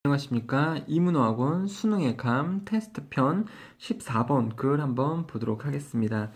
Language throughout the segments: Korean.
안녕하십니까. 이문어학원 수능의 감 테스트 편 14번 글 한번 보도록 하겠습니다.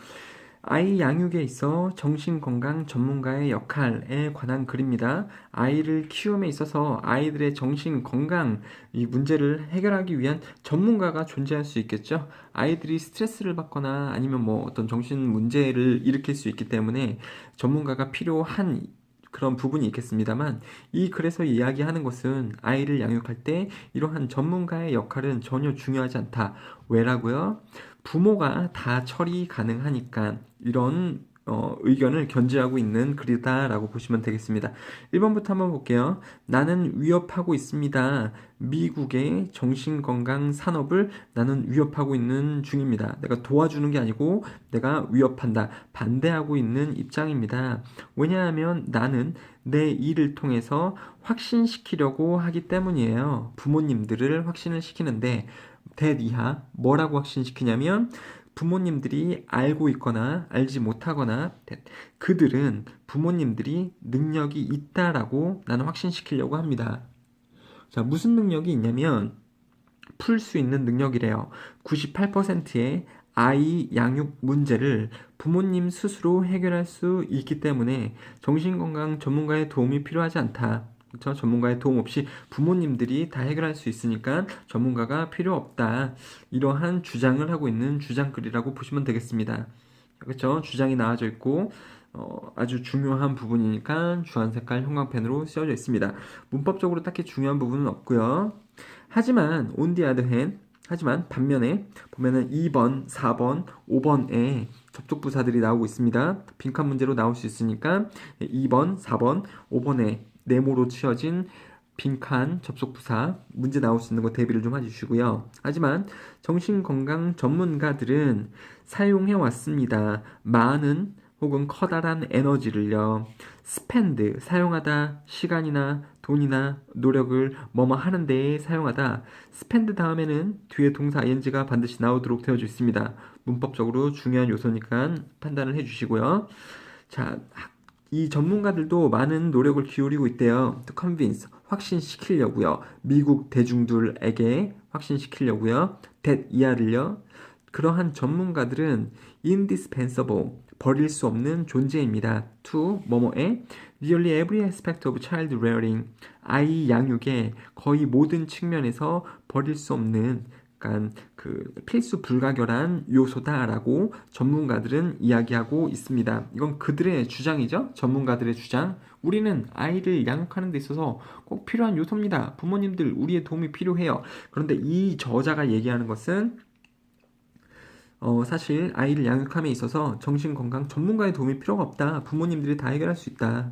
아이 양육에 있어 정신건강 전문가의 역할에 관한 글입니다. 아이를 키움에 있어서 아이들의 정신건강 이 문제를 해결하기 위한 전문가가 존재할 수 있겠죠. 아이들이 스트레스를 받거나 아니면 어떤 정신 문제를 일으킬 수 있기 때문에 전문가가 필요한 그런 부분이 있겠습니다만, 이 글에서 이야기하는 것은 아이를 양육할 때 이러한 전문가의 역할은 전혀 중요하지 않다. 왜라고요? 부모가 다 처리 가능하니까 이런 의견을 견지하고 있는 글이다라고 보시면 되겠습니다. 1번부터 한번 볼게요. 나는 위협하고 있습니다. 미국의 정신건강 산업을 나는 위협하고 있는 중입니다. 내가 도와주는 게 아니고 내가 위협한다. 반대하고 있는 입장입니다. 왜냐하면 나는 내 일을 통해서 확신시키려고 하기 때문이에요. 부모님들을 확신을 시키는데 대이하 뭐라고 확신시키냐면 부모님들이 알고 있거나 알지 못하거나 그들은 부모님들이 능력이 있다라고 나는 확신시키려고 합니다. 자, 무슨 능력이 있냐면 풀 수 있는 능력이래요. 98%의 아이 양육 문제를 부모님 스스로 해결할 수 있기 때문에 정신건강 전문가의 도움이 필요하지 않다. 그렇죠? 전문가의 도움 없이 부모님들이 다 해결할 수 있으니까 전문가가 필요 없다. 이러한 주장을 하고 있는 주장글이라고 보시면 되겠습니다. 그렇죠? 주장이 나와져 있고 아주 중요한 부분이니까 주한 색깔 형광펜으로 쓰여져 있습니다. 문법적으로 딱히 중요한 부분은 없고요. 하지만 on the other hand, 하지만 반면에 보면은 2번, 4번, 5번에 접속부사들이 나오고 있습니다. 빈칸 문제로 나올 수 있으니까 2번, 4번, 5번에 네모로 치어진 빈칸 접속부사 문제 나올 수 있는 거 대비를 좀 해주시고요. 하지만 정신건강 전문가들은 사용해 왔습니다. 많은 혹은 커다란 에너지를요. 스펜드, 사용하다, 시간이나 돈이나 노력을 뭐뭐 하는 데에 사용하다. 스펜드 다음에는 뒤에 동사 ing가 반드시 나오도록 되어져 있습니다. 문법적으로 중요한 요소니까 판단을 해주시고요. 자, 이 전문가들도 많은 노력을 기울이고 있대요. To convince, 확신시키려고요. 미국 대중들에게 확신시키려고요. that 이하를요. 그러한 전문가들은 indispensable, 버릴 수 없는 존재입니다. to 뭐뭐에 nearly every aspect of child rearing, 아이 양육의 거의 모든 측면에서 버릴 수 없는 약간 그 필수 불가결한 요소다라고 전문가들은 이야기하고 있습니다. 이건 그들의 주장이죠. 전문가들의 주장. 우리는 아이를 양육하는 데 있어서 꼭 필요한 요소입니다. 부모님들 우리의 도움이 필요해요. 그런데 이 저자가 얘기하는 것은 사실 아이를 양육함에 있어서 정신건강 전문가의 도움이 필요가 없다. 부모님들이 다 해결할 수 있다.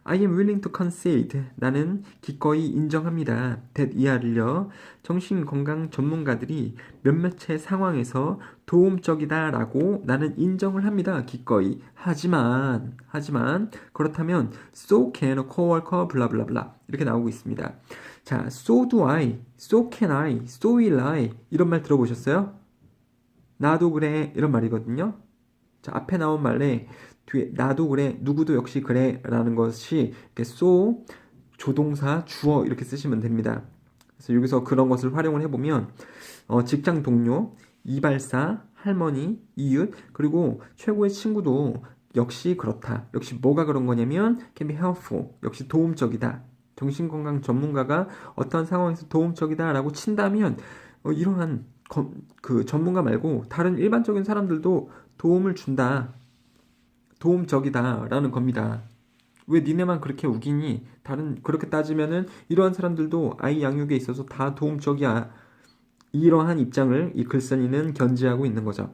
I am willing to concede. 나는 기꺼이 인정합니다. that 이하를요. 정신건강 전문가들이 몇몇의 상황에서 도움적이다 라고 나는 인정을 합니다. 기꺼이. 하지만 그렇다면 so can a coworker 블라블라블라 이렇게 나오고 있습니다. 자, so do I, so can I, so will I 이런 말 들어보셨어요? 나도 그래 이런 말이거든요. 자, 앞에 나온 말에 뒤에 나도 그래, 누구도 역시 그래 라는 것이 이렇게 so, 조동사, 주어 이렇게 쓰시면 됩니다. 그래서 여기서 그런 것을 활용을 해보면 직장 동료, 이발사, 할머니, 이웃, 그리고 최고의 친구도 역시 그렇다. 역시 뭐가 그런 거냐면 can be helpful, 역시 도움적이다. 정신건강 전문가가 어떤 상황에서 도움적이다 라고 친다면 이러한 그 전문가 말고 다른 일반적인 사람들도 도움을 준다. 도움적이다 라는 겁니다. 왜 니네만 그렇게 우기니? 다른 그렇게 따지면은 이러한 사람들도 아이 양육에 있어서 다 도움적이야. 이러한 입장을 이 글쓴이는 견지하고 있는 거죠.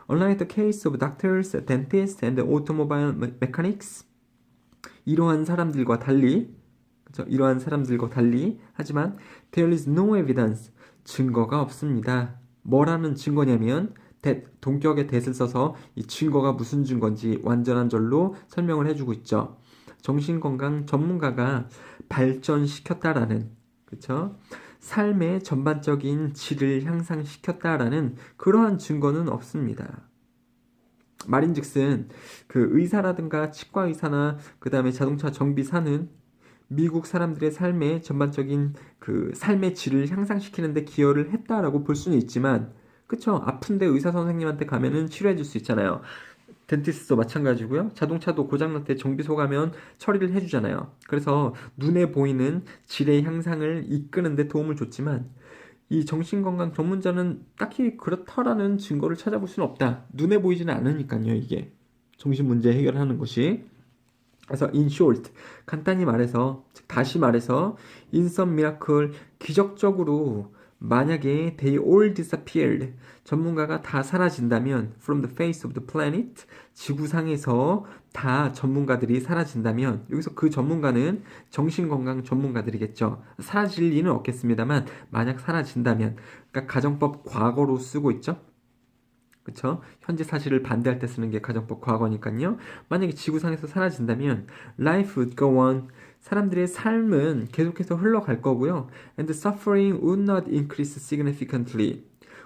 Unlike the case of doctors, dentists, and automobile mechanics, 이러한 사람들과 달리, 그렇죠? 이러한 사람들과 달리, 하지만 there is no evidence, 증거가 없습니다. 뭐라는 증거냐면 동격의 that을 써서 이 증거가 무슨 증거인지 완전한 절로 설명을 해주고 있죠. 정신건강 전문가가 발전시켰다라는, 그렇죠? 삶의 전반적인 질을 향상시켰다라는 그러한 증거는 없습니다. 말인즉슨 그 의사라든가 치과 의사나 그 다음에 자동차 정비사는 미국 사람들의 삶의 전반적인 그 삶의 질을 향상시키는데 기여를 했다라고 볼 수는 있지만, 그쵸? 아픈데 의사 선생님한테 가면은 치료해 줄 수 있잖아요. 덴티스트도 마찬가지고요. 자동차도 고장날 때 정비소 가면 처리를 해주잖아요. 그래서 눈에 보이는 질의 향상을 이끄는 데 도움을 줬지만, 이 정신건강 전문자는 딱히 그렇다라는 증거를 찾아볼 수는 없다. 눈에 보이지는 않으니까요, 이게. 정신 문제 해결하는 것이. 그래서 in short, 간단히 말해서, 즉 다시 말해서 in some miracle, 기적적으로 만약에 they all disappeared, 전문가가 다 사라진다면 from the face of the planet, 지구상에서 다 전문가들이 사라진다면, 여기서 그 전문가는 정신건강 전문가들이겠죠. 사라질 리는 없겠습니다만 만약 사라진다면, 그러니까 가정법 과거로 쓰고 있죠. 그쵸? 현재 사실을 반대할 때 쓰는 게 가정법 과거니까요. 만약에 지구상에서 사라진다면 life would go on. 사람들의 삶은 계속해서 흘러갈 거고요. And the suffering would not increase significantly.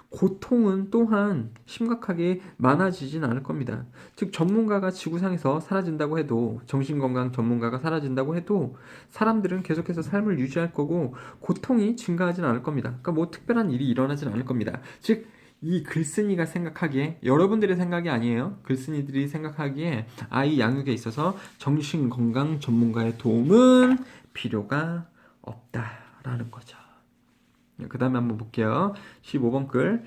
고통은 또한 심각하게 많아지진 않을 겁니다. 즉 전문가가 지구상에서 사라진다고 해도, 정신건강 전문가가 사라진다고 해도 사람들은 계속해서 삶을 유지할 거고 고통이 증가하진 않을 겁니다. 그러니까 뭐 특별한 일이 일어나진 않을 겁니다. 즉 이 글쓴이가 생각하기에, 여러분들의 생각이 아니에요. 글쓴이들이 생각하기에 아이 양육에 있어서 정신건강 전문가의 도움은 필요가 없다라는 거죠. 그 다음에 한번 볼게요. 15번 글.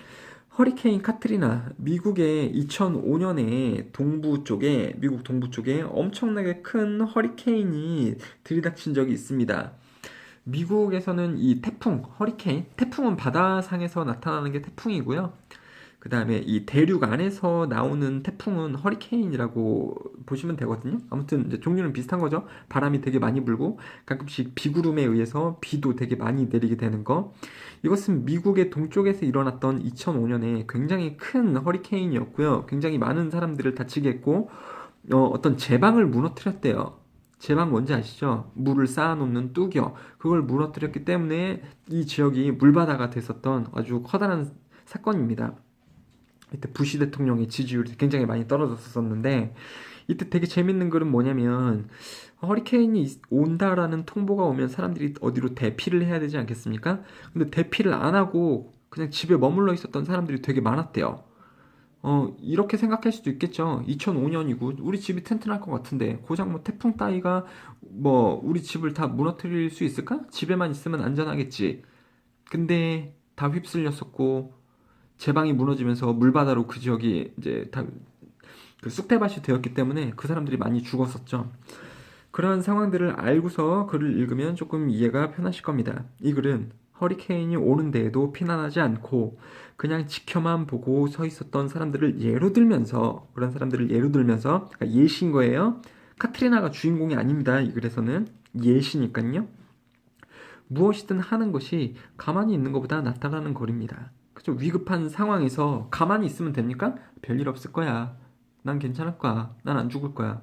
허리케인 카트리나, 미국의 2005년에 미국 동부 쪽에 엄청나게 큰 허리케인이 들이닥친 적이 있습니다. 미국에서는 이 태풍, 허리케인, 태풍은 바다상에서 나타나는 게 태풍이고요. 그 다음에 이 대륙 안에서 나오는 태풍은 허리케인이라고 보시면 되거든요. 아무튼 이제 종류는 비슷한 거죠. 바람이 되게 많이 불고 가끔씩 비구름에 의해서 비도 되게 많이 내리게 되는 거. 이것은 미국의 동쪽에서 일어났던 2005년에 굉장히 큰 허리케인이었고요. 굉장히 많은 사람들을 다치게 했고 어떤 제방을 무너뜨렸대요. 제방 뭔지 아시죠? 물을 쌓아놓는 뚜겨. 그걸 무너뜨렸기 때문에 이 지역이 물바다가 됐었던 아주 커다란 사건입니다. 이때 부시 대통령의 지지율이 굉장히 많이 떨어졌었는데, 이때 되게 재밌는 글은 뭐냐면, 허리케인이 온다라는 통보가 오면 사람들이 어디로 대피를 해야 되지 않겠습니까? 근데 대피를 안 하고 그냥 집에 머물러 있었던 사람들이 되게 많았대요. 이렇게 생각할 수도 있겠죠. 2005년이고 우리 집이 튼튼할 것 같은데 고작 뭐 태풍 따위가 뭐 우리 집을 다 무너뜨릴 수 있을까? 집에만 있으면 안전하겠지. 근데 다 휩쓸렸었고 제방이 무너지면서 물바다로 그 지역이 이제 다 그 쑥대밭이 되었기 때문에 그 사람들이 많이 죽었었죠. 그러한 상황들을 알고서 글을 읽으면 조금 이해가 편하실 겁니다. 이 글은 허리케인이 오는 데에도 피난하지 않고 그냥 지켜만 보고 서 있었던 사람들을 예로 들면서, 그런 사람들을 예로 들면서, 그러니까 예시인 거예요. 카트리나가 주인공이 아닙니다. 이 글에서는 예시니까요. 무엇이든 하는 것이 가만히 있는 것보다 낫다라는 거리입니다. 그죠? 위급한 상황에서 가만히 있으면 됩니까? 별일 없을 거야. 난 괜찮을 거야. 난 안 죽을 거야.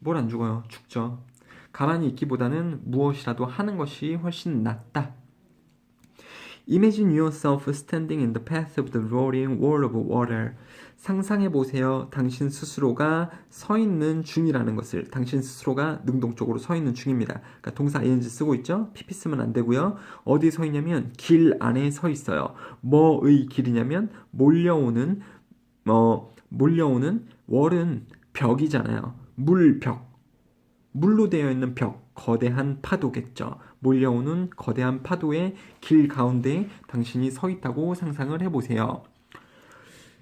뭘 안 죽어요? 죽죠. 가만히 있기보다는 무엇이라도 하는 것이 훨씬 낫다. Imagine yourself standing in the path of the roaring wall of water. 상상해보세요. 당신 스스로가 서 있는 중이라는 것을. 당신 스스로가 능동적으로 서 있는 중입니다. 그러니까 동사 ing 쓰고 있죠? pp 쓰면 안 되고요. 어디 서 있냐면 길 안에 서 있어요. 뭐의 길이냐면 몰려오는 월은 벽이잖아요. 물벽. 물로 되어 있는 벽, 거대한 파도겠죠. 몰려오는 거대한 파도의 길 가운데 당신이 서 있다고 상상을 해보세요.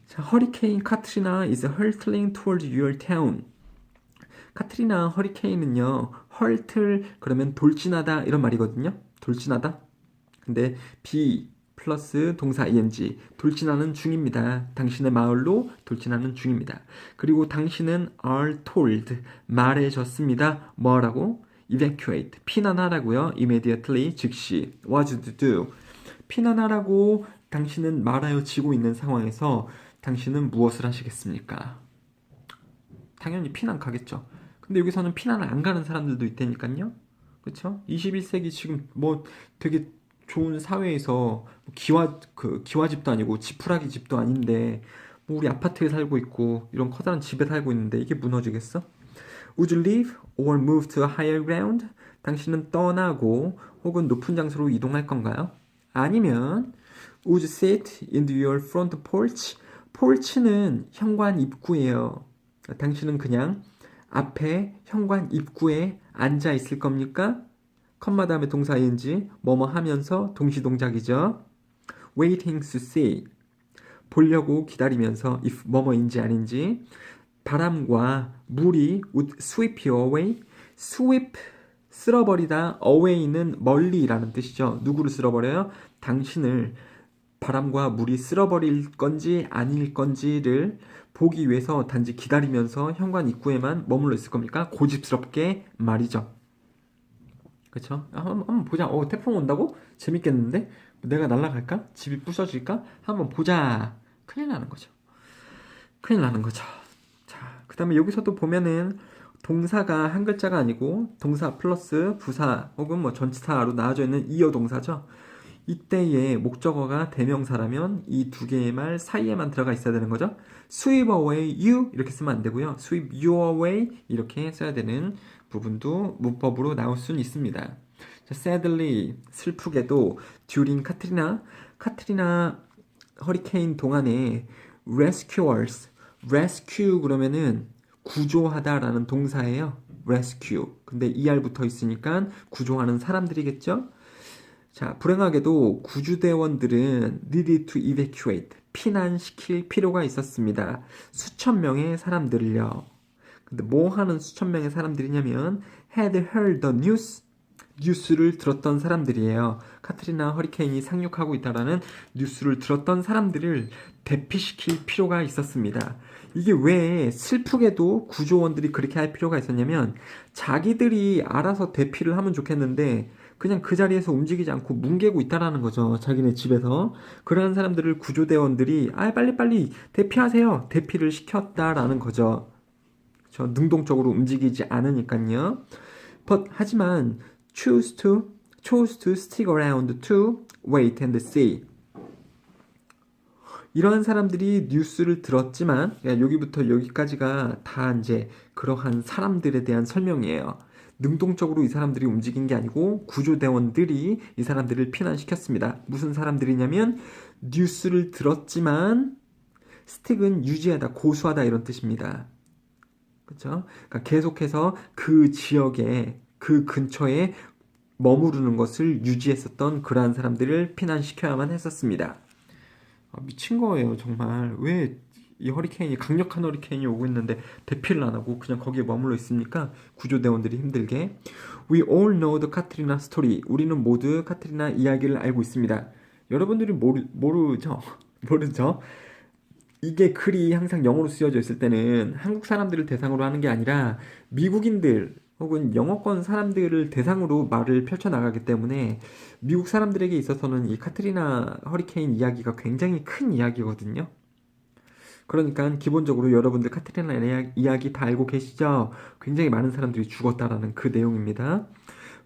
자, 허리케인 카트리나 is hurtling toward your town. 카트리나 허리케인은요, hurtle 그러면 돌진하다 이런 말이거든요. 돌진하다. 근데 be 플러스 동사 ing, 돌진하는 중입니다. 당신의 마을로 돌진하는 중입니다. 그리고 당신은 are told, 말해졌습니다. 뭐라고? evacuate, 피난하라고요. immediately, 즉시. what to do, 피난하라고 당신은 말하여지고 있는 상황에서 당신은 무엇을 하시겠습니까? 당연히 피난 가겠죠. 근데 여기서는 피난을 안 가는 사람들도 있다니까요. 그렇죠? 21세기 지금 뭐 되게 좋은 사회에서 기와집도 아니고 지푸라기 집도 아닌데 뭐 우리 아파트에 살고 있고 이런 커다란 집에 살고 있는데 이게 무너지겠어? Would you leave or move to a higher ground? 당신은 떠나고 혹은 높은 장소로 이동할 건가요? 아니면 would you sit in your front porch? porch는 현관 입구예요. 당신은 그냥 앞에 현관 입구에 앉아 있을 겁니까? 컴마 다음에 동사 ing 뭐뭐 하면서 동시 동작이죠. waiting to see 보려고 기다리면서 if 뭐뭐인지 아닌지 바람과 물이 would sweep you away. sweep 쓸어버리다 away는 멀리라는 뜻이죠. 누구를 쓸어버려요? 당신을 바람과 물이 쓸어버릴 건지 아닐 건지를 보기 위해서 단지 기다리면서 현관 입구에만 머물러 있을 겁니까? 고집스럽게 말이죠. 그쵸? 한번 보자. 태풍 온다고? 재밌겠는데? 내가 날아갈까? 집이 부서질까? 한번 보자. 큰일 나는 거죠. 큰일 나는 거죠. 자, 그 다음에 여기서도 보면은 동사가 한 글자가 아니고 동사 플러스 부사 혹은 뭐 전치사로 나와져 있는 이어 동사죠. 이때의 목적어가 대명사라면 이 두 개의 말 사이에만 들어가 있어야 되는 거죠. sweep away you 이렇게 쓰면 안 되고요. sweep you away 이렇게 써야 되는 부분도 문법으로 나올 수는 있습니다. 자, sadly 슬프게도 during 카트리나 허리케인 동안에 rescuers rescue 그러면은 구조하다라는 동사예요. rescue 근데 er 붙어 있으니까 구조하는 사람들이겠죠. 자, 불행하게도 구조대원들은 needed to evacuate, 피난시킬 필요가 있었습니다. 수천 명의 사람들을요. 근데 뭐 하는 수천 명의 사람들이냐면 had heard the news, 뉴스를 들었던 사람들이에요. 카트리나 허리케인이 상륙하고 있다라는 뉴스를 들었던 사람들을 대피시킬 필요가 있었습니다. 이게 왜 슬프게도 구조원들이 그렇게 할 필요가 있었냐면 자기들이 알아서 대피를 하면 좋겠는데 그냥 그 자리에서 움직이지 않고 뭉개고 있다라는 거죠. 자기네 집에서. 그러한 사람들을 구조대원들이 빨리빨리 대피하세요. 대피를 시켰다라는 거죠. 저 능동적으로 움직이지 않으니까요. 하지만 chose to stick around to wait and see. 이러한 사람들이 뉴스를 들었지만 여기부터 여기까지가 다 이제 그러한 사람들에 대한 설명이에요. 능동적으로 이 사람들이 움직인 게 아니고 구조대원들이 이 사람들을 피난시켰습니다. 무슨 사람들이냐면 뉴스를 들었지만 스틱은 유지하다, 고수하다 이런 뜻입니다. 그렇죠? 그러니까 계속해서 그 지역에 그 근처에 머무르는 것을 유지했었던 그러한 사람들을 피난시켜야만 했었습니다. 미친 거예요, 정말. 왜 이 허리케인이 강력한 허리케인이 오고 있는데 대피를 안 하고 그냥 거기에 머물러 있습니까? 구조대원들이 힘들게. We all know the Katrina story. 우리는 모두 카트리나 이야기를 알고 있습니다. 여러분들이 모르죠? 모르죠? 이게 글이 항상 영어로 쓰여져 있을 때는 한국 사람들을 대상으로 하는 게 아니라 미국인들 혹은 영어권 사람들을 대상으로 말을 펼쳐나가기 때문에 미국 사람들에게 있어서는 이 카트리나 허리케인 이야기가 굉장히 큰 이야기거든요. 그러니까 기본적으로 여러분들 카트리나 이야기 다 알고 계시죠? 굉장히 많은 사람들이 죽었다라는 그 내용입니다.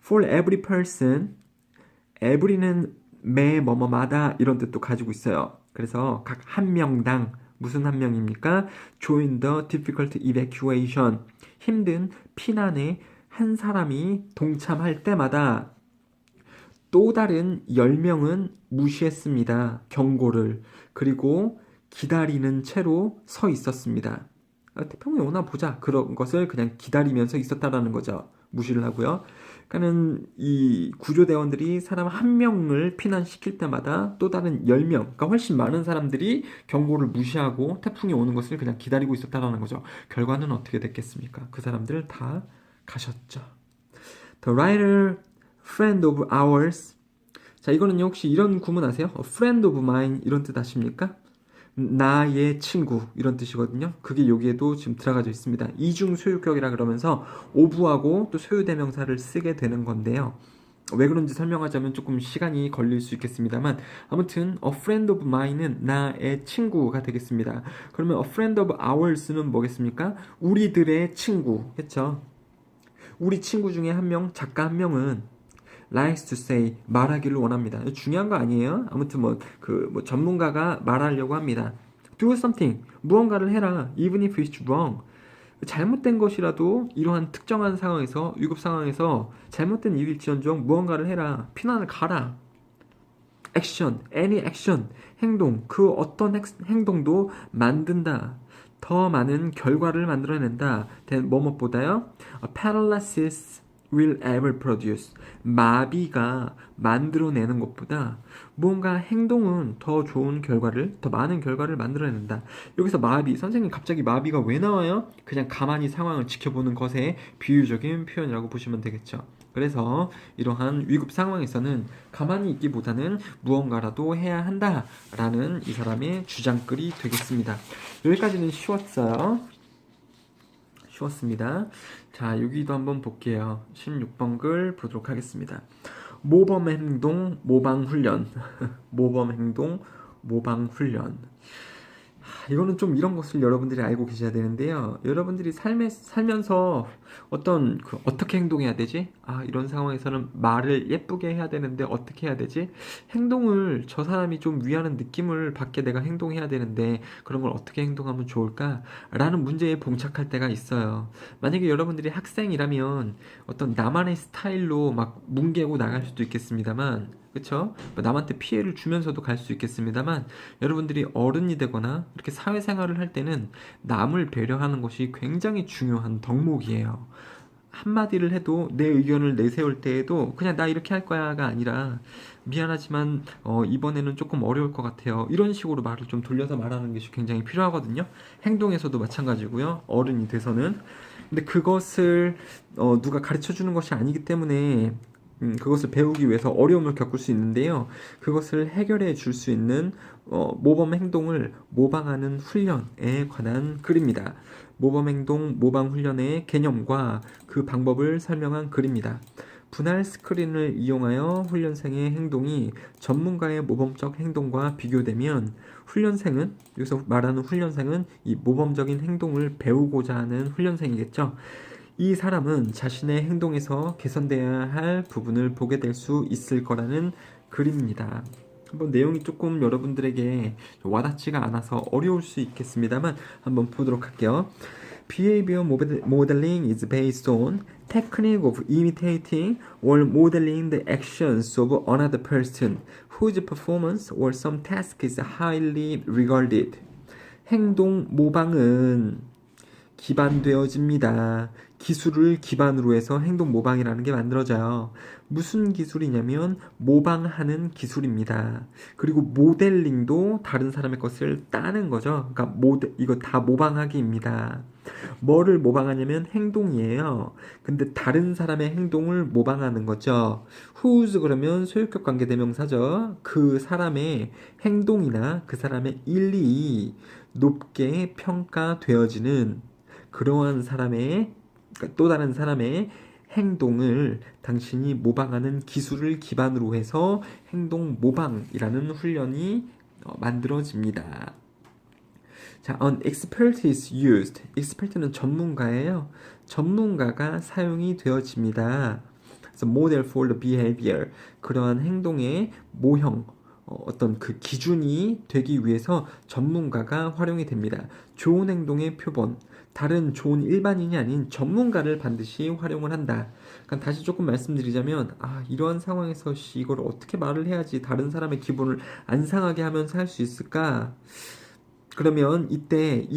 For every person, every는 매 뭐뭐마다 이런 뜻도 가지고 있어요. 그래서 각 한 명당 무슨 한 명입니까? Join the difficult evacuation. 힘든 피난에 한 사람이 동참할 때마다 또 다른 10명은 무시했습니다. 경고를. 그리고 기다리는 채로 서 있었습니다. 태풍이 오나 보자. 그런 것을 그냥 기다리면서 있었다라는 거죠. 무시를 하고요. 그러니까는 이 구조대원들이 사람 한 명을 피난시킬 때마다 또 다른 10명, 그러니까 훨씬 많은 사람들이 경고를 무시하고 태풍이 오는 것을 그냥 기다리고 있었다라는 거죠. 결과는 어떻게 됐겠습니까? 그 사람들 다 가셨죠. The writer, friend of ours. 자, 이거는요, 혹시 이런 구문 아세요? friend of mine 이런 뜻 아십니까? 나의 친구 이런 뜻이거든요. 그게 여기에도 지금 들어가져 있습니다. 이중 소유격이라 그러면서 오브하고 또 소유대명사를 쓰게 되는 건데요. 왜 그런지 설명하자면 조금 시간이 걸릴 수 있겠습니다만 아무튼 a friend of mine은 나의 친구가 되겠습니다. 그러면 a friend of ours는 뭐겠습니까? 우리들의 친구, 그렇죠? 우리 친구 중에 한 명, 작가 한 명은 likes to say 말하기를 원합니다. 중요한 거 아니에요. 아무튼 전문가가 말하려고 합니다. Do something 무언가를 해라. Even if it's wrong 잘못된 것이라도 이러한 특정한 상황에서, 위급 상황에서 잘못된 일일지언정 무언가를 해라. 피난을 가라. 액션, any action, 행동, 그 어떤 행동도 만든다. 더 많은 결과를 만들어낸다. 뭐뭐보다요? Paralysis will ever produce. 마비가 만들어내는 것보다 무언가 행동은 더 좋은 결과를, 더 많은 결과를 만들어낸다. 여기서 마비, 선생님 갑자기 마비가 왜 나와요? 그냥 가만히 상황을 지켜보는 것의 비유적인 표현이라고 보시면 되겠죠. 그래서 이러한 위급 상황에서는 가만히 있기보다는 무언가라도 해야 한다라는 이 사람의 주장글이 되겠습니다. 여기까지는 쉬웠습니다. 자, 여기도 한번 볼게요. 16번 글 보도록 하겠습니다. 모범행동 모방훈련. 모범행동 모방훈련. 이거는 좀 이런 것을 여러분들이 알고 계셔야 되는데요. 여러분들이 살면서 어떻게 행동해야 되지? 이런 상황에서는 말을 예쁘게 해야 되는데 어떻게 해야 되지? 행동을 저 사람이 좀 위하는 느낌을 받게 내가 행동해야 되는데 그런 걸 어떻게 행동하면 좋을까? 라는 문제에 봉착할 때가 있어요. 만약에 여러분들이 학생이라면 어떤 나만의 스타일로 막 뭉개고 나갈 수도 있겠습니다만, 그쵸? 남한테 피해를 주면서도 갈 수 있겠습니다만, 여러분들이 어른이 되거나 이렇게 사회생활을 할 때는 남을 배려하는 것이 굉장히 중요한 덕목이에요. 한마디를 해도 내 의견을 내세울 때에도 그냥 나 이렇게 할 거야가 아니라 미안하지만 이번에는 조금 어려울 것 같아요. 이런 식으로 말을 좀 돌려서 말하는 것이 굉장히 필요하거든요. 행동에서도 마찬가지고요. 어른이 돼서는. 근데 그것을 누가 가르쳐 주는 것이 아니기 때문에 그것을 배우기 위해서 어려움을 겪을 수 있는데요. 그것을 해결해 줄 수 있는 모범 행동을 모방하는 훈련에 관한 글입니다. 모범 행동 모방 훈련의 개념과 그 방법을 설명한 글입니다. 분할 스크린을 이용하여 훈련생의 행동이 전문가의 모범적 행동과 비교되면 훈련생은, 여기서 말하는 훈련생은 이 모범적인 행동을 배우고자 하는 훈련생이겠죠. 이 사람은 자신의 행동에서 개선되어야 할 부분을 보게 될 수 있을 거라는 글입니다. 한번 내용이 조금 여러분들에게 와닿지가 않아서 어려울 수 있겠습니다만 한번 보도록 할게요. Behavior modeling is based on technique of imitating or modeling the actions of another person whose performance or some task is highly regarded. 행동 모방은 기반되어집니다. 기술을 기반으로 해서 행동 모방이라는 게 만들어져요. 무슨 기술이냐면 모방하는 기술입니다. 그리고 모델링도 다른 사람의 것을 따는 거죠. 그러니까 이거 다 모방하기입니다. 뭐를 모방하냐면 행동이에요. 근데 다른 사람의 행동을 모방하는 거죠. whose 그러면 소유격 관계 대명사죠. 그 사람의 행동이나 그 사람의 일이 높게 평가되어지는 그러한 사람의, 그러니까 또 다른 사람의 행동을 당신이 모방하는 기술을 기반으로 해서 행동 모방이라는 훈련이 만들어집니다. 자, an expert is used. expert는 전문가예요. 전문가가 사용이 되어집니다. 그래서 model for the behavior. 그러한 행동의 모형, 어떤 그 기준이 되기 위해서 전문가가 활용이 됩니다. 좋은 행동의 표본, 다른 좋은 일반인이 아닌 전문가를 반드시 활용을 한다. 그러니까 다시 조금 말씀드리자면 이러한 상황에서 이걸 어떻게 말을 해야지 다른 사람의 기분을 안 상하게 하면서 할 수 있을까? 그러면 이때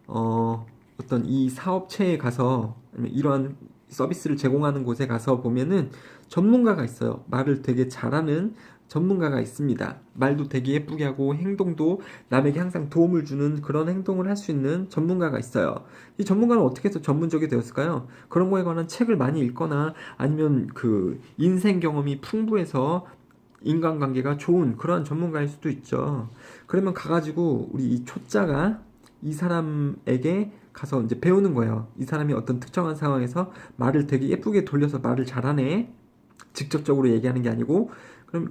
어떤 이 사업체에 가서 아니면 이러한 서비스를 제공하는 곳에 가서 보면은 전문가가 있어요. 말을 되게 잘하는 전문가가 있습니다. 말도 되게 예쁘게 하고 행동도 남에게 항상 도움을 주는 그런 행동을 할 수 있는 전문가가 있어요. 이 전문가는 어떻게 해서 전문적이 되었을까요? 그런 거에 관한 책을 많이 읽거나 아니면 그 인생 경험이 풍부해서 인간관계가 좋은 그러한 전문가일 수도 있죠. 그러면 가가지고 우리 이 초짜가 이 사람에게 가서 이제 배우는 거예요. 이 사람이 어떤 특정한 상황에서 말을 되게 예쁘게 돌려서 말을 잘하네. 직접적으로 얘기하는 게 아니고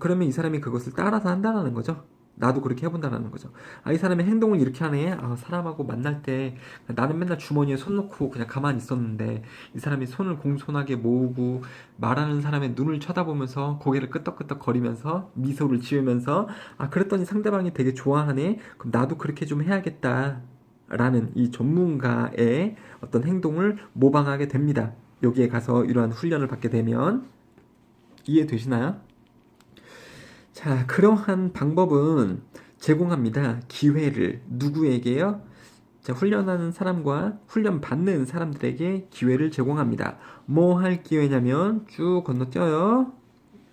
그러면 이 사람이 그것을 따라서 한다는 거죠. 나도 그렇게 해본다는 거죠. 이 사람의 행동을 이렇게 하네. 사람하고 만날 때 나는 맨날 주머니에 손 넣고 그냥 가만히 있었는데 이 사람이 손을 공손하게 모으고 말하는 사람의 눈을 쳐다보면서 고개를 끄덕끄덕 거리면서 미소를 지으면서 그랬더니 상대방이 되게 좋아하네. 그럼 나도 그렇게 좀 해야겠다. 라는 이 전문가의 어떤 행동을 모방하게 됩니다. 여기에 가서 이러한 훈련을 받게 되면. 이해되시나요? 자, 그러한 방법은 제공합니다. 기회를 누구에게요? 자, 훈련하는 사람과 훈련 받는 사람들에게 기회를 제공합니다. 뭐 할 기회냐면 쭉 건너뛰어요.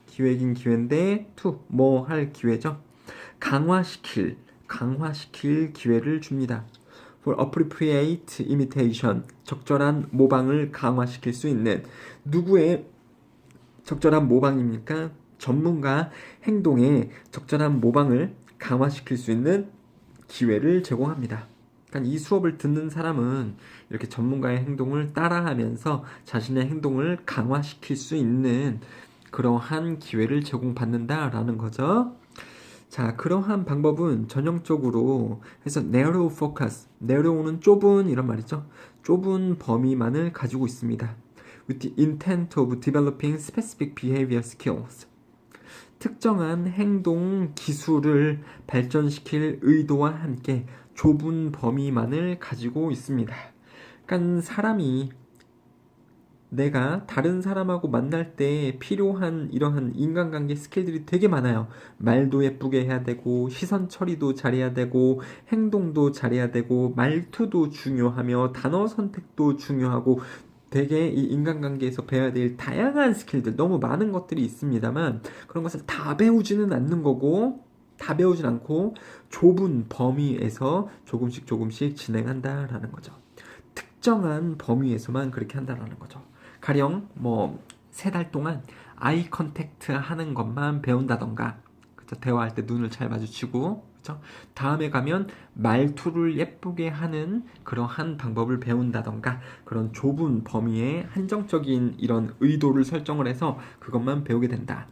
기회긴 기회인데 뭐 할 기회죠. 강화시킬 기회를 줍니다. For appropriate imitation, 적절한 모방을 강화시킬 수 있는. 누구의 적절한 모방입니까? 전문가 행동에 적절한 모방을 강화시킬 수 있는 기회를 제공합니다. 그러니까 이 수업을 듣는 사람은 이렇게 전문가의 행동을 따라하면서 자신의 행동을 강화시킬 수 있는 그러한 기회를 제공받는다라는 거죠. 자, 그러한 방법은 전형적으로 해서 narrow focus, narrow는 좁은 이런 말이죠. 좁은 범위만을 가지고 있습니다. With the intent of developing specific behavior skills. 특정한 행동 기술을 발전시킬 의도와 함께 좁은 범위만을 가지고 있습니다. 그러니까 사람이 내가 다른 사람하고 만날 때 필요한 이러한 인간관계 스킬들이 되게 많아요. 말도 예쁘게 해야 되고, 시선 처리도 잘해야 되고, 행동도 잘해야 되고, 말투도 중요하며, 단어 선택도 중요하고, 되게 이 인간관계에서 배워야 될 다양한 스킬들, 너무 많은 것들이 있습니다만, 그런 것을 다 배우지는 않는 거고, 다 배우진 않고, 좁은 범위에서 조금씩 진행한다라는 거죠. 특정한 범위에서만 그렇게 한다라는 거죠. 가령 뭐 3달 동안 아이 컨택트 하는 것만 배운다던가, 그쵸? 대화할 때 눈을 잘 마주치고, 그쵸? 다음에 가면 말투를 예쁘게 하는 그러한 방법을 배운다던가, 그런 좁은 범위에 한정적인 이런 의도를 설정을 해서 그것만 배우게 된다.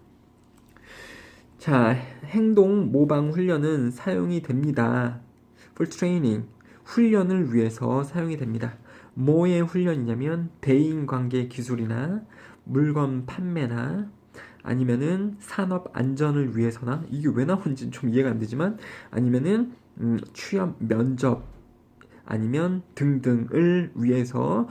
자, 행동 모방 훈련은 사용이 됩니다. For training, 훈련을 위해서 사용이 됩니다. 뭐의 훈련이냐면 대인관계 기술이나 물건 판매나 아니면은 산업 안전을 위해서나, 이게 왜 나오는지 좀 이해가 안 되지만, 아니면은 취업 면접 아니면 등등을 위해서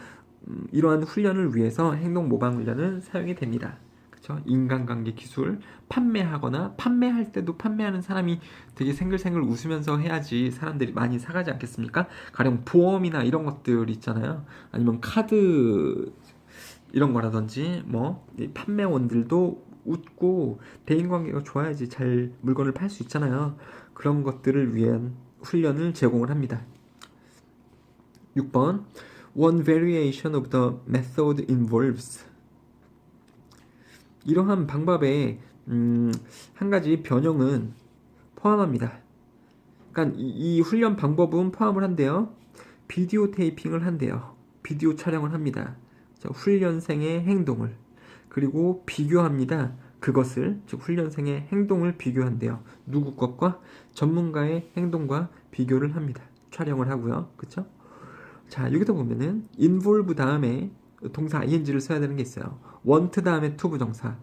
이러한 훈련을 위해서 행동 모방 훈련은 사용이 됩니다. 그렇죠? 인간관계 기술, 판매하거나 판매할 때도 판매하는 사람이 되게 생글생글 웃으면서 해야지 사람들이 많이 사가지 않겠습니까? 가령 보험이나 이런 것들 있잖아요. 아니면 카드 이런 거라든지 뭐 판매원들도 웃고 대인관계가 좋아야지 잘 물건을 팔 수 있잖아요. 그런 것들을 위한 훈련을 제공을 합니다. 6번 One variation of the method involves. 이러한 방법에 한 가지 변형은 포함합니다. 그러니까 이 훈련 방법은 포함을 한대요. 비디오 테이핑을 한대요. 비디오 촬영을 합니다. 훈련생의 행동을, 그리고 비교합니다. 그것을, 즉 훈련생의 행동을 비교한대요. 누구 것과? 전문가의 행동과 비교를 합니다. 촬영을 하고요. 그쵸? 자, 여기다 보면은 involve 다음에 동사 ing를 써야 되는 게 있어요. want 다음에 to 부정사,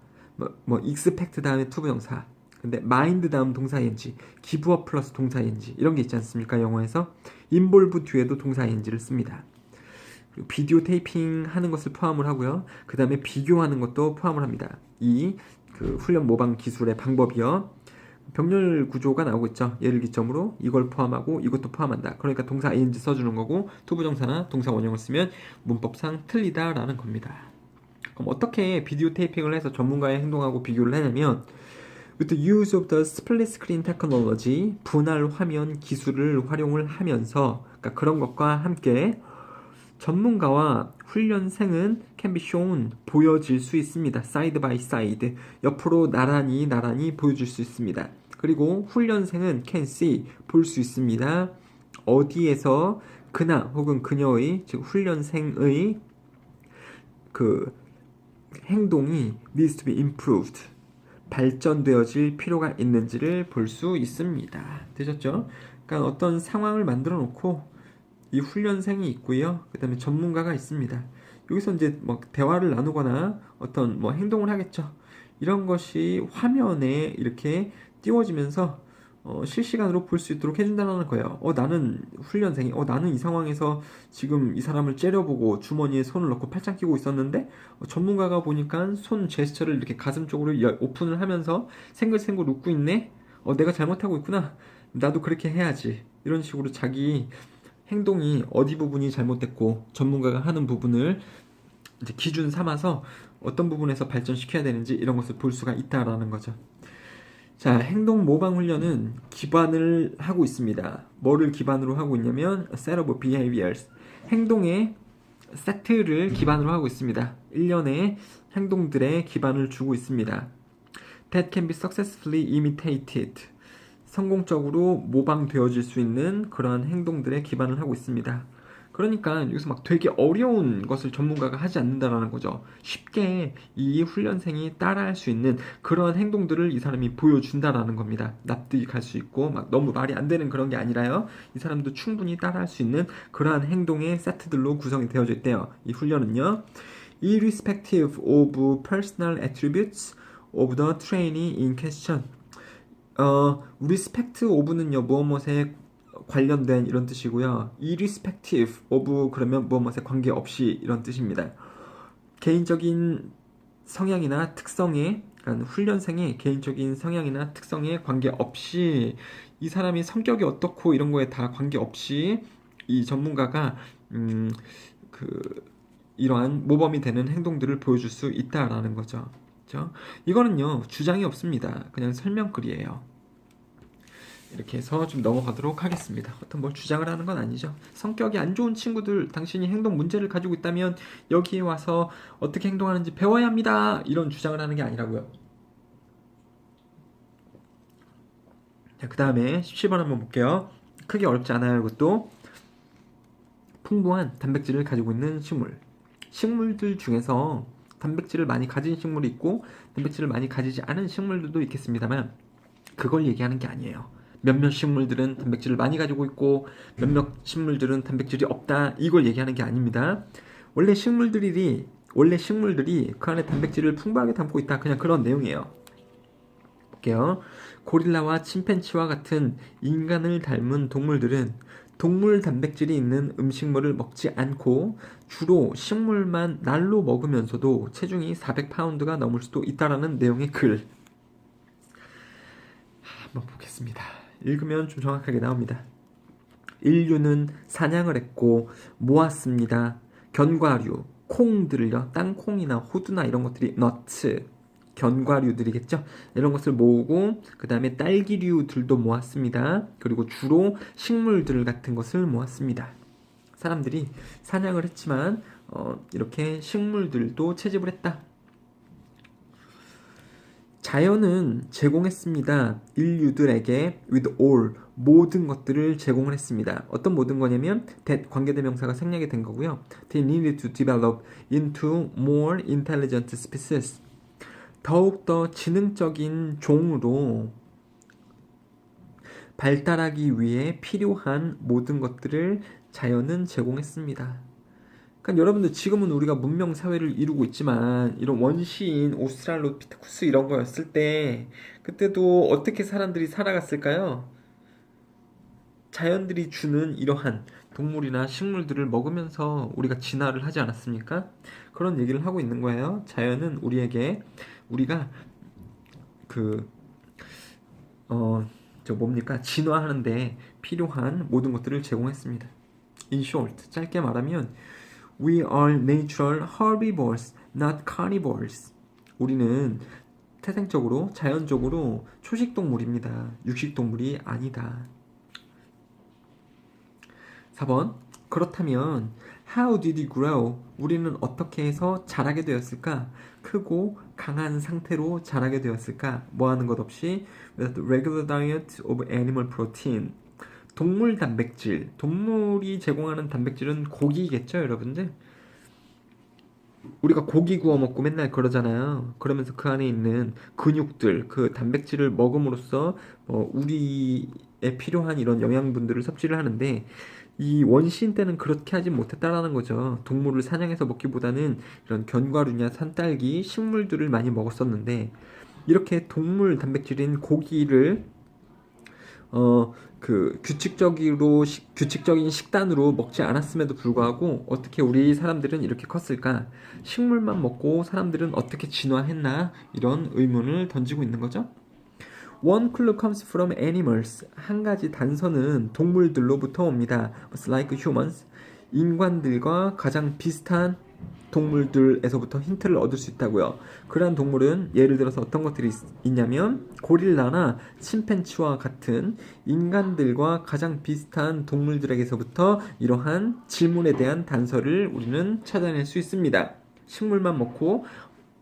뭐 expect 다음에 to 부정사, 근데 mind 다음 동사 ing, give up 플러스 동사 ing 이런 게 있지 않습니까? 영어에서 involve 뒤에도 동사 ing를 씁니다. 그리고 비디오 테이핑 하는 것을 포함을 하고요. 그 다음에 비교하는 것도 포함을 합니다. 그 훈련 모방 기술의 방법이요. 병렬 구조가 나오고 있죠. 얘를 기점으로 이걸 포함하고 이것도 포함한다. 그러니까 동사 ing 써주는 거고, 투부정사나 동사 원형을 쓰면 문법상 틀리다라는 겁니다. 그럼 어떻게 비디오 테이핑을 해서 전문가의 행동하고 비교를 하냐면, With the use of the split screen technology, 분할 화면 기술을 활용을 하면서, 그러니까 그런 것과 함께 전문가와 훈련생은 can be shown, 보여질 수 있습니다. side by side, 옆으로 나란히 보여줄 수 있습니다. 그리고 훈련생은 can see, 볼 수 있습니다. 어디에서 그나 혹은 그녀의, 즉 훈련생의 그 행동이 needs to be improved, 발전되어질 필요가 있는지를 볼 수 있습니다. 되셨죠? 그러니까 어떤 상황을 만들어 놓고 이 훈련생이 있고요. 그 다음에 전문가가 있습니다. 여기서 이제 뭐 대화를 나누거나 어떤 뭐 행동을 하겠죠. 이런 것이 화면에 이렇게 띄워지면서 실시간으로 볼 수 있도록 해준다는 거예요. 나는 훈련생이, 나는 이 상황에서 지금 이 사람을 째려보고 주머니에 손을 넣고 팔짱 끼고 있었는데, 전문가가 보니까 손 제스처를 이렇게 가슴 쪽으로 오픈을 하면서 생글생글 웃고 있네? 내가 잘못하고 있구나. 나도 그렇게 해야지. 이런 식으로 자기 행동이 어디 부분이 잘못됐고, 전문가가 하는 부분을 이제 기준 삼아서 어떤 부분에서 발전시켜야 되는지 이런 것을 볼 수가 있다라는 거죠. 자, 행동 모방 훈련은 기반을 하고 있습니다. 뭐를 기반으로 하고 있냐면 set of behaviors, 행동의 세트를 기반으로 하고 있습니다. 일련의 행동들의 기반을 주고 있습니다. That can be successfully imitated, 성공적으로 모방되어질 수 있는 그러한 행동들의 기반을 하고 있습니다. 그러니까 여기서 막 되게 어려운 것을 전문가가 하지 않는다라는 거죠. 쉽게 이 훈련생이 따라할 수 있는 그런 행동들을 이 사람이 보여준다라는 겁니다. 납득이 갈 수 있고 막 너무 말이 안 되는 그런 게 아니라요. 이 사람도 충분히 따라할 수 있는 그러한 행동의 세트들로 구성이 되어져 있대요. 이 훈련은요. Irrespective of personal attributes of the trainee in question. respect of는요, 무엇무엇에 관련된 이런 뜻이고요. irrespective of 그러면 무엇무엇에 관계없이 이런 뜻입니다. 개인적인 성향이나 특성에, 그러니까 훈련생의 개인적인 성향이나 특성에 관계없이 이 사람이 성격이 어떻고 이런 거에 다 관계없이 이 전문가가 이러한 모범이 되는 행동들을 보여줄 수 있다라는 거죠. 그렇죠? 이거는요, 주장이 없습니다. 그냥 설명글이에요. 이렇게 해서 좀 넘어가도록 하겠습니다. 어떤 뭘 주장을 하는 건 아니죠. 성격이 안 좋은 친구들, 당신이 행동 문제를 가지고 있다면 여기에 와서 어떻게 행동하는지 배워야 합니다. 이런 주장을 하는 게 아니라고요. 자, 그 다음에 17번 한번 볼게요. 크게 어렵지 않아요. 이것도 풍부한 단백질을 가지고 있는 식물. 식물들 중에서 단백질을 많이 가진 식물이 있고 단백질을 많이 가지지 않은 식물들도 있겠습니다만 그걸 얘기하는 게 아니에요. 몇몇 식물들은 단백질을 많이 가지고 있고 몇몇 식물들은 단백질이 없다, 이걸 얘기하는 게 아닙니다. 원래 식물들이 그 안에 단백질을 풍부하게 담고 있다, 그냥 그런 내용이에요. 볼게요. 고릴라와 침팬치와 같은 인간을 닮은 동물들은 동물 단백질이 있는 음식물을 먹지 않고 주로 식물만 날로 먹으면서도 체중이 400파운드가 넘을 수도 있다라는 내용의 글. 한번 보겠습니다. 읽으면 좀 정확하게 나옵니다. 인류는 사냥을 했고 모았습니다. 견과류, 콩들을요, 땅콩이나 호두나 이런 것들이 너츠, 견과류들이겠죠. 이런 것을 모으고 그 다음에 딸기류들도 모았습니다. 그리고 주로 식물들 같은 것을 모았습니다. 사람들이 사냥을 했지만 이렇게 식물들도 채집을 했다. 자연은 제공했습니다. 인류들에게 with all, 모든 것들을 제공을 했습니다. 어떤 모든 거냐면 that 관계대명사가 생략이 된 거고요. They needed to develop into more intelligent species. 더욱더 지능적인 종으로 발달하기 위해 필요한 모든 것들을 자연은 제공했습니다. 그러니까 여러분들 지금은 우리가 문명 사회를 이루고 있지만 이런 원시인 오스트랄로피테쿠스 이런 거였을 때 그때도 어떻게 사람들이 살아갔을까요? 자연들이 주는 이러한 동물이나 식물들을 먹으면서 우리가 진화를 하지 않았습니까? 그런 얘기를 하고 있는 거예요. 자연은 우리에게 우리가 진화하는데 필요한 모든 것들을 제공했습니다. In short, 짧게 말하면 We are natural herbivores, not carnivores. 우리는 태생적으로, 자연적으로 초식동물입니다. 육식동물이 아니다. 4번. 그렇다면 How did it grow? 우리는 어떻게 해서 자라게 되었을까? 크고 강한 상태로 자라게 되었을까? 뭐하는 것 없이 with regular diet of animal protein. 동물 단백질, 동물이 제공하는 단백질은 고기겠죠, 여러분들? 우리가 고기 구워 먹고 맨날 그러잖아요. 그러면서 그 안에 있는 근육들, 그 단백질을 먹음으로써 우리에 필요한 이런 영양분들을 섭취를 하는데 이 원시인 때는 그렇게 하지 못했다라는 거죠. 동물을 사냥해서 먹기보다는 이런 견과류냐 산딸기, 식물들을 많이 먹었었는데 이렇게 동물 단백질인 고기를 규칙적인 식단으로 먹지 않았음에도 불구하고 어떻게 우리 사람들은 이렇게 컸을까? 식물만 먹고 사람들은 어떻게 진화했나? 이런 의문을 던지고 있는 거죠. One clue comes from animals. 한 가지 단서는 동물들로부터 옵니다. Like humans. 인간들과 가장 비슷한 동물들에서부터 힌트를 얻을 수 있다고요. 그러한 동물은 예를 들어서 어떤 것들이 있냐면 고릴라나 침팬치와 같은 인간들과 가장 비슷한 동물들에게서부터 이러한 질문에 대한 단서를 우리는 찾아낼 수 있습니다. 식물만 먹고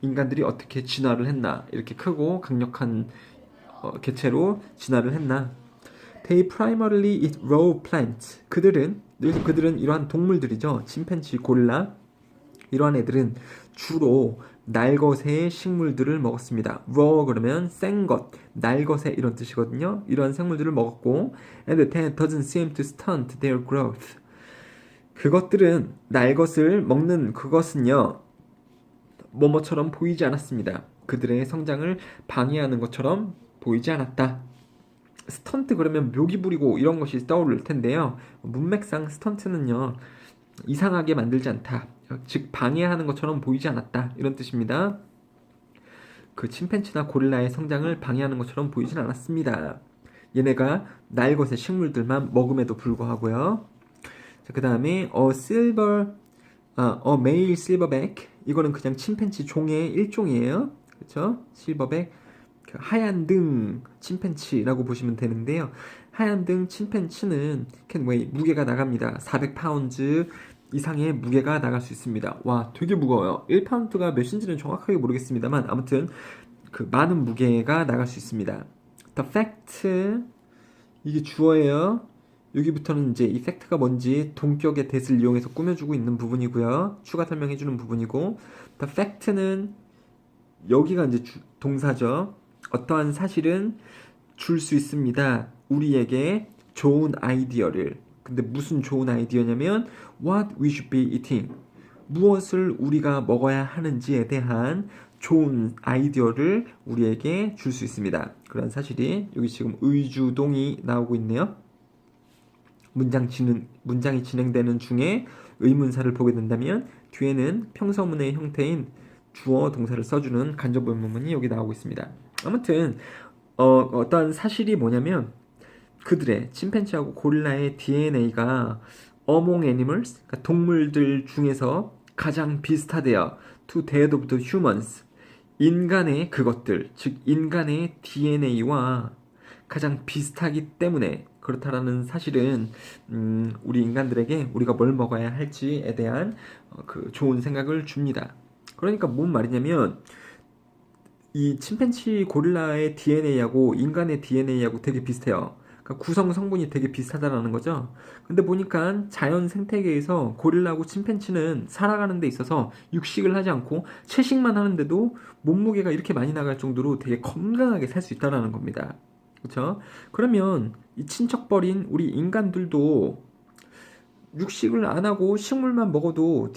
인간들이 어떻게 진화를 했나, 이렇게 크고 강력한 개체로 진화를 했나. They primarily eat raw plants. 여기서 그들은 이러한 동물들이죠. 침팬지, 고릴라. 이러한 애들은 주로 날것의 식물들을 먹었습니다. raw 그러면 생것, 날것의 이런 뜻이거든요. 이러한 생물들을 먹었고, and that doesn't seem to stunt their growth. 그것들은 날것을 먹는 그것은요, 뭐뭐처럼 보이지 않았습니다. 그들의 성장을 방해하는 것처럼 보이지 않았다. 스턴트 그러면 묘기 부리고 이런 것이 떠오를 텐데요. 문맥상 스턴트는요, 이상하게 만들지 않다. 즉 방해하는 것처럼 보이지 않았다. 이런 뜻입니다. 그 침팬치나 고릴라의 성장을 방해하는 것처럼 보이진 않았습니다. 얘네가 날것의 식물들만 먹음에도 불구하고요. 그 다음에 male silverback. 이거는 그냥 침팬치 종의 일종이에요. 그렇죠? 실버백, 하얀 등 침팬치라고 보시면 되는데요. 하얀 등 침팬치는 can weigh, 무게가 나갑니다. 400파운드 이상의 무게가 나갈 수 있습니다. 와, 되게 무거워요. 1파운드가 몇인지는 정확하게 모르겠습니다만 아무튼 그 많은 무게가 나갈 수 있습니다. The fact, 이게 주어예요. 여기부터는 이제 이 팩트가 뭔지 동격의 that을 이용해서 꾸며주고 있는 부분이고요. 추가 설명해주는 부분이고, the fact는 여기가 이제 동사죠. 어떠한 사실은 줄 수 있습니다. 우리에게 좋은 아이디어를. 근데 무슨 좋은 아이디어냐면 what we should be eating. 무엇을 우리가 먹어야 하는지에 대한 좋은 아이디어를 우리에게 줄 수 있습니다. 그런 사실이 여기 지금 의주동이 나오고 있네요. 문장이 진행되는 중에 의문사를 보게 된다면 뒤에는 평서문의 형태인 주어 동사를 써주는 간접 의문문이 여기 나오고 있습니다. 아무튼 어떤 사실이 뭐냐면 그들의 침팬지하고 고릴라의 DNA가 among animals, 그러니까 동물들 중에서 가장 비슷하대요. to that of the humans. 인간의 그것들, 즉 인간의 DNA와 가장 비슷하기 때문에 그렇다라는 사실은 우리 인간들에게 우리가 뭘 먹어야 할지에 대한 그 좋은 생각을 줍니다. 그러니까 뭔 말이냐면 이 침팬지 고릴라의 DNA하고 인간의 DNA하고 되게 비슷해요. 그러니까 구성 성분이 되게 비슷하다라는 거죠. 근데 보니까 자연 생태계에서 고릴라하고 침팬지는 살아가는 데 있어서 육식을 하지 않고 채식만 하는데도 몸무게가 이렇게 많이 나갈 정도로 되게 건강하게 살 수 있다라는 겁니다. 그렇죠? 그러면 이 친척벌인 우리 인간들도 육식을 안 하고 식물만 먹어도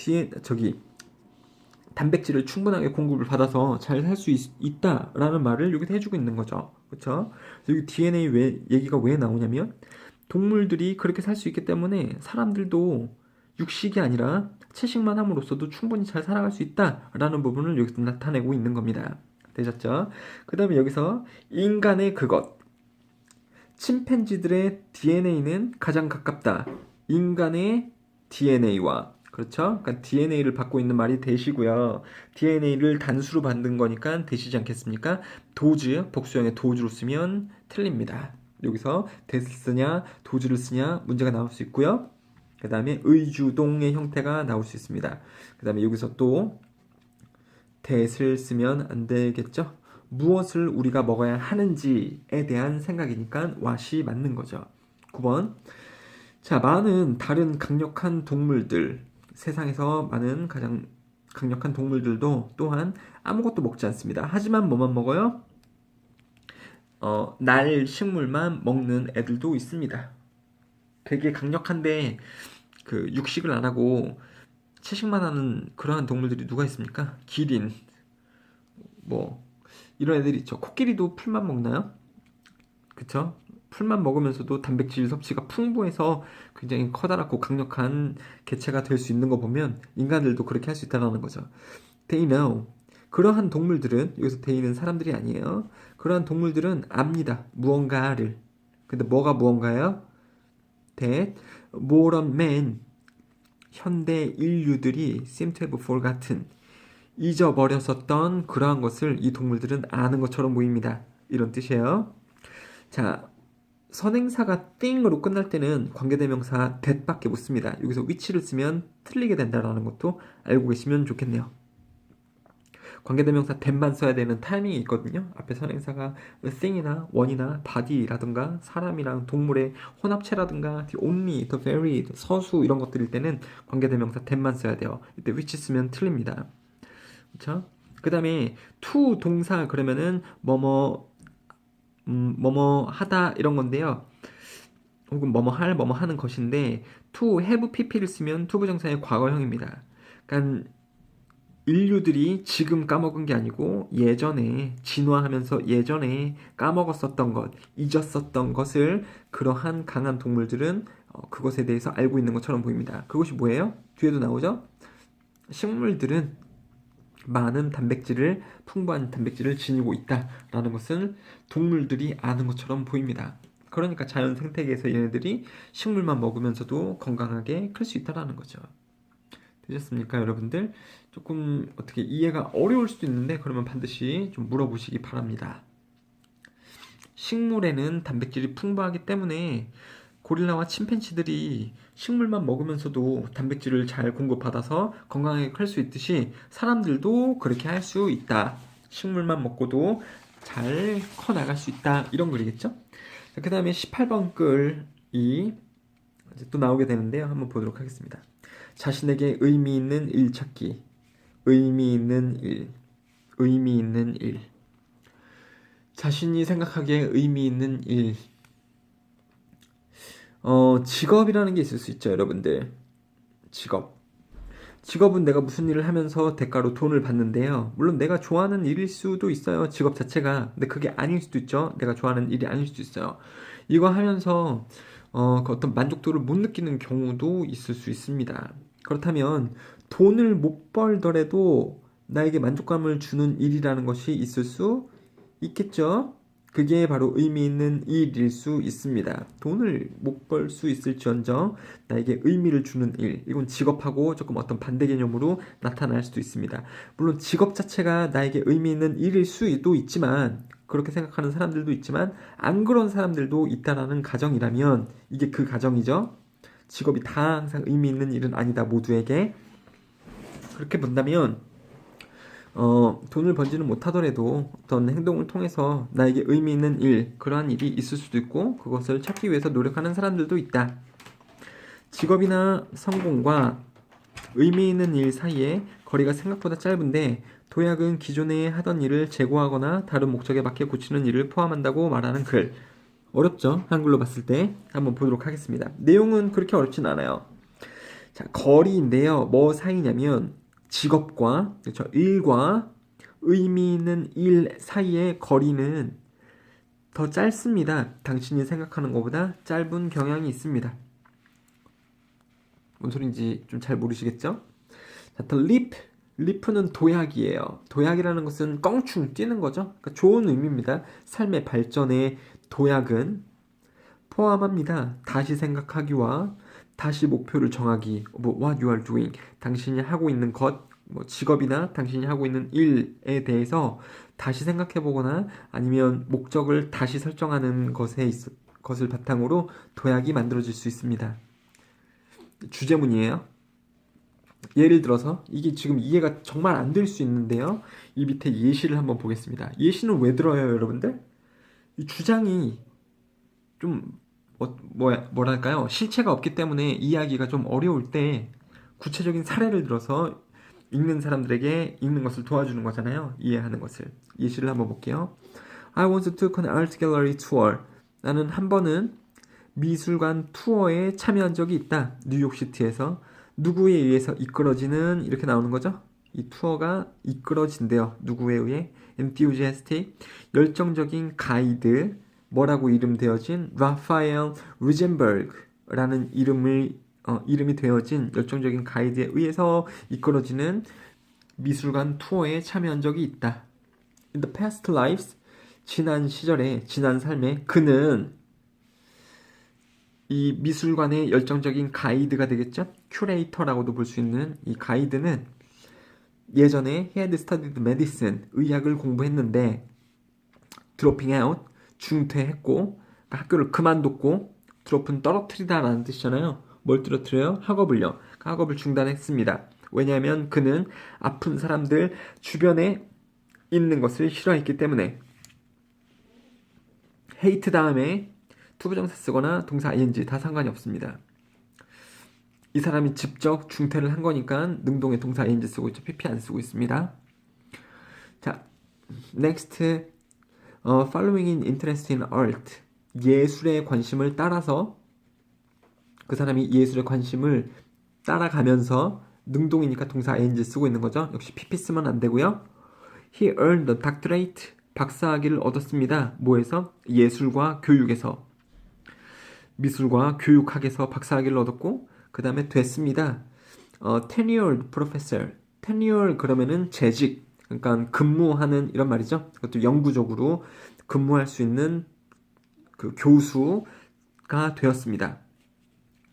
단백질을 충분하게 공급을 받아서 잘 살 수 있다라는 말을 여기서 해주고 있는 거죠. 그렇죠? 여기 DNA 얘기가 왜 나오냐면 동물들이 그렇게 살 수 있기 때문에 사람들도 육식이 아니라 채식만 함으로써도 충분히 잘 살아갈 수 있다라는 부분을 여기서 나타내고 있는 겁니다. 되셨죠? 그 다음에 여기서 인간의 그것. 침팬지들의 DNA는 가장 가깝다. 인간의 DNA와. 그렇죠? 그러니까 DNA를 받고 있는 말이 대시고요. DNA를 단수로 받는 거니까 대시지 않겠습니까? 도즈, 복수형의 도즈로 쓰면 틀립니다. 여기서 대를 쓰냐, 도즈를 쓰냐 문제가 나올 수 있고요. 그 다음에 의주동의 형태가 나올 수 있습니다. 그 다음에 여기서 또 대를 쓰면 안 되겠죠? 무엇을 우리가 먹어야 하는지에 대한 생각이니까 what이 맞는 거죠. 9번. 자, 많은 다른 강력한 동물들, 세상에서 많은 가장 강력한 동물들도 또한 아무것도 먹지 않습니다. 하지만 뭐만 먹어요? 날 식물만 먹는 애들도 있습니다. 되게 강력한데 그 육식을 안 하고 채식만 하는 그러한 동물들이 누가 있습니까? 기린, 뭐 이런 애들이 있죠. 코끼리도 풀만 먹나요? 그쵸? 풀만 먹으면서도 단백질 섭취가 풍부해서 굉장히 커다랗고 강력한 개체가 될 수 있는 거 보면 인간들도 그렇게 할 수 있다는 거죠. They know. 그러한 동물들은, 여기서 they는 사람들이 아니에요. 그러한 동물들은 압니다. 무언가를. 근데 뭐가 무언가예요? That modern man, 현대 인류들이 seem to have forgotten, 잊어버렸었던 그러한 것을 이 동물들은 아는 것처럼 보입니다. 이런 뜻이에요. 자, 선행사가 thing으로 끝날 때는 관계대명사 that밖에 못 씁니다. 여기서 which를 쓰면 틀리게 된다는 것도 알고 계시면 좋겠네요. 관계대명사 that만 써야 되는 타이밍이 있거든요. 앞에 선행사가 thing이나 one이나 body라든가 사람이랑 동물의 혼합체라든가 the only, the very, the 서수 이런 것들일 때는 관계대명사 that만 써야 돼요. 이때 which 쓰면 틀립니다. 그렇죠? 그 다음에 to 동사 그러면은 뭐뭐 하다 이런 건데요. 혹은 뭐뭐 할, 뭐뭐 하는 것인데 to have pp를 쓰면 to 부정사의 과거형입니다. 그러니까 인류들이 지금 까먹은 게 아니고 예전에 진화하면서 예전에 까먹었었던 것, 잊었었던 것을 그러한 강한 동물들은 그것에 대해서 알고 있는 것처럼 보입니다. 그것이 뭐예요? 뒤에도 나오죠? 식물들은 많은 단백질을, 풍부한 단백질을 지니고 있다라는 것은 동물들이 아는 것처럼 보입니다. 그러니까 자연 생태계에서 얘네들이 식물만 먹으면서도 건강하게 클 수 있다라는 거죠. 되셨습니까, 여러분들? 조금 어떻게 이해가 어려울 수도 있는데 그러면 반드시 좀 물어보시기 바랍니다. 식물에는 단백질이 풍부하기 때문에 고릴라와 침팬지들이 식물만 먹으면서도 단백질을 잘 공급받아서 건강하게 클 수 있듯이 사람들도 그렇게 할 수 있다. 식물만 먹고도 잘 커나갈 수 있다. 이런 글이겠죠? 그 다음에 18번 글이 이제 또 나오게 되는데요. 한번 보도록 하겠습니다. 자신에게 의미 있는 일 찾기. 의미 있는 일. 의미 있는 일. 자신이 생각하기에 의미 있는 일. 직업이라는 게 있을 수 있죠, 여러분들. 직업은 내가 무슨 일을 하면서 대가로 돈을 받는데요. 물론 내가 좋아하는 일일 수도 있어요, 직업 자체가. 근데 그게 아닐 수도 있죠. 내가 좋아하는 일이 아닐 수도 있어요. 이거 하면서 그 어떤 만족도를 못 느끼는 경우도 있을 수 있습니다. 그렇다면 돈을 못 벌더라도 나에게 만족감을 주는 일이라는 것이 있을 수 있겠죠. 그게 바로 의미 있는 일일 수 있습니다. 돈을 못 벌 수 있을지언정 나에게 의미를 주는 일, 이건 직업하고 조금 어떤 반대 개념으로 나타날 수도 있습니다. 물론 직업 자체가 나에게 의미 있는 일일 수도 있지만, 그렇게 생각하는 사람들도 있지만 안 그런 사람들도 있다라는 가정이라면 이게 그 가정이죠. 직업이 다 항상 의미 있는 일은 아니다, 모두에게. 그렇게 본다면 돈을 벌지는 못하더라도 어떤 행동을 통해서 나에게 의미 있는 일, 그러한 일이 있을 수도 있고 그것을 찾기 위해서 노력하는 사람들도 있다. 직업이나 성공과 의미 있는 일 사이에 거리가 생각보다 짧은데 도약은 기존에 하던 일을 재고하거나 다른 목적에 맞게 고치는 일을 포함한다고 말하는 글. 어렵죠? 한글로 봤을 때. 한번 보도록 하겠습니다. 내용은 그렇게 어렵진 않아요. 자, 거리인데요. 뭐 사이냐면 직업과, 그렇죠, 일과 의미 있는 일 사이의 거리는 더 짧습니다. 당신이 생각하는 것보다 짧은 경향이 있습니다. 뭔 소린지 좀 잘 모르시겠죠? 자, the leap는 도약이에요. 도약이라는 것은 껑충 뛰는 거죠. 그러니까 좋은 의미입니다. 삶의 발전에 도약은 포함합니다. 다시 생각하기와 다시 목표를 정하기, what you are doing, 당신이 하고 있는 것, 직업이나 당신이 하고 있는 일에 대해서 다시 생각해보거나 아니면 목적을 다시 설정하는 것을 바탕으로 도약이 만들어질 수 있습니다. 주제문이에요. 예를 들어서 이게 지금 이해가 정말 안 될 수 있는데요. 이 밑에 예시를 한번 보겠습니다. 예시는 왜 들어요, 여러분들? 이 주장이 좀 뭐랄까요? 실체가 없기 때문에 이해하기가 좀 어려울 때 구체적인 사례를 들어서 읽는 사람들에게 읽는 것을 도와주는 거잖아요. 이해하는 것을. 예시를 한번 볼게요. I want to take an art gallery tour. 나는 한 번은 미술관 투어에 참여한 적이 있다. 뉴욕시티에서. 누구에 의해서 이끌어지는, 이렇게 나오는 거죠. 이 투어가 이끌어진대요. 누구에 의해? enthusiastic, 열정적인 가이드, 뭐라고 이름되어진 라파엘 루젠버그라는 이름이 되어진 열정적인 가이드에 의해서 이끌어지는 미술관 투어에 참여한 적이 있다. In the past lives, 지난 시절에, 지난 삶에 그는 이 미술관의 열정적인 가이드가 되겠죠? 큐레이터라고도 볼 수 있는 이 가이드는 예전에 he had studied medicine, 의학을 공부했는데 dropping out, 중퇴했고 그러니까 학교를 그만뒀고 drop은 떨어뜨리다라는 뜻이잖아요. 뭘 떨어뜨려요? 학업을요. 그러니까 학업을 중단했습니다. 왜냐하면 그는 아픈 사람들 주변에 있는 것을 싫어했기 때문에. hate 다음에 투부정사 쓰거나 동사 ing 다 상관이 없습니다. 이 사람이 직접 중퇴를 한 거니까 능동의 동사 ing 쓰고 있죠. pp 안 쓰고 있습니다. 자, next. following in interest in art. 예술의 관심을 따라서 그 사람이 예술의 관심을 따라가면서 능동이니까 동사 ing 쓰고 있는 거죠. 역시 pp 쓰면 안 되고요. He earned a doctorate. 박사학위를 얻었습니다. 뭐에서? 예술과 교육에서. 미술과 교육학에서 박사학위를 얻었고 그 다음에 됐습니다. tenured professor. tenure 그러면은 재직, 그러니까 근무하는 이런 말이죠. 그것도 영구적으로 근무할 수 있는 그 교수가 되었습니다.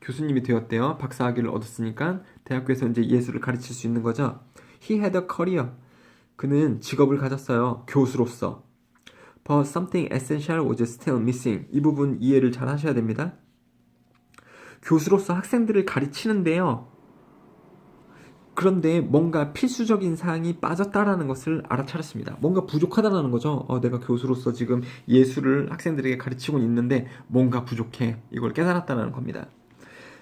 교수님이 되었대요. 박사학위를 얻었으니까 대학교에서 이제 예술을 가르칠 수 있는 거죠. He had a career. 그는 직업을 가졌어요. 교수로서. But something essential was still missing. 이 부분 이해를 잘 하셔야 됩니다. 교수로서 학생들을 가르치는데요. 그런데 뭔가 필수적인 사항이 빠졌다라는 것을 알아차렸습니다. 뭔가 부족하다라는 거죠. 내가 교수로서 지금 예술을 학생들에게 가르치고 있는데 뭔가 부족해. 이걸 깨달았다는 겁니다.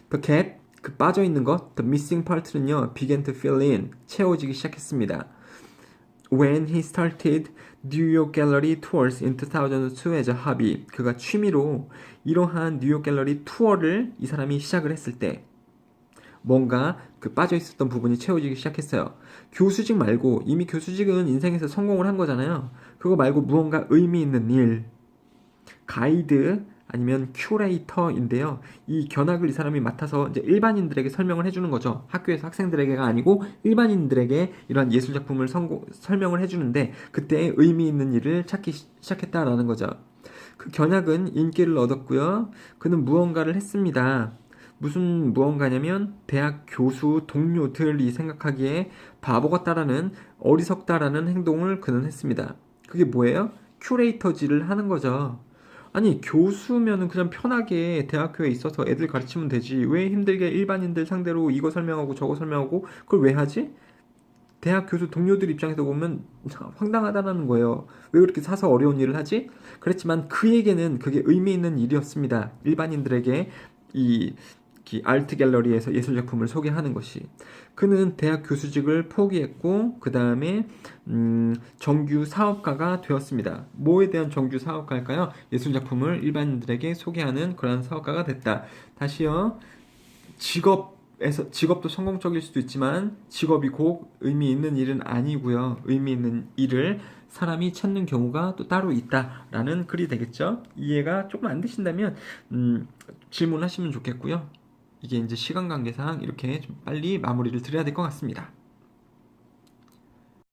The gap, 그 빠져있는 것, the missing part는요, began to fill in, 채워지기 시작했습니다. When he started New York Gallery Tours in 2002 as a hobby, 그가 취미로 이러한 뉴욕 갤러리 투어를 이 사람이 시작을 했을 때 뭔가 그 빠져있었던 부분이 채워지기 시작했어요. 교수직 말고, 이미 교수직은 인생에서 성공을 한 거잖아요. 그거 말고 무언가 의미 있는 일, 가이드 아니면 큐레이터인데요. 이 견학을 이 사람이 맡아서 이제 일반인들에게 설명을 해주는 거죠. 학교에서 학생들에게가 아니고 일반인들에게 이러한 예술 작품을 설명을 해주는데 그때 의미 있는 일을 찾기 시작했다라는 거죠. 그 견학은 인기를 얻었고요. 그는 무언가를 했습니다. 무슨 무언가냐면 대학 교수 동료들이 생각하기에 바보 같다라는, 어리석다라는 행동을 그는 했습니다. 그게 뭐예요? 큐레이터질을 하는 거죠. 아니, 교수면은 그냥 편하게 대학교에 있어서 애들 가르치면 되지. 왜 힘들게 일반인들 상대로 이거 설명하고 저거 설명하고 그걸 왜 하지? 대학 교수 동료들 입장에서 보면 황당하다는 거예요. 왜 그렇게 사서 어려운 일을 하지? 그랬지만 그에게는 그게 의미 있는 일이었습니다. 일반인들에게 이 아트 갤러리에서 예술 작품을 소개하는 것이. 그는 대학 교수직을 포기했고 그 다음에 정규 사업가가 되었습니다. 뭐에 대한 정규 사업가일까요? 예술 작품을 일반인들에게 소개하는 그런 사업가가 됐다. 다시요. 직업도 성공적일 수도 있지만 직업이 꼭 의미 있는 일은 아니고요. 의미 있는 일을 사람이 찾는 경우가 또 따로 있다라는 글이 되겠죠. 이해가 조금 안 되신다면 질문하시면 좋겠고요. 이게 이제 시간 관계상 이렇게 좀 빨리 마무리를 드려야 될 것 같습니다.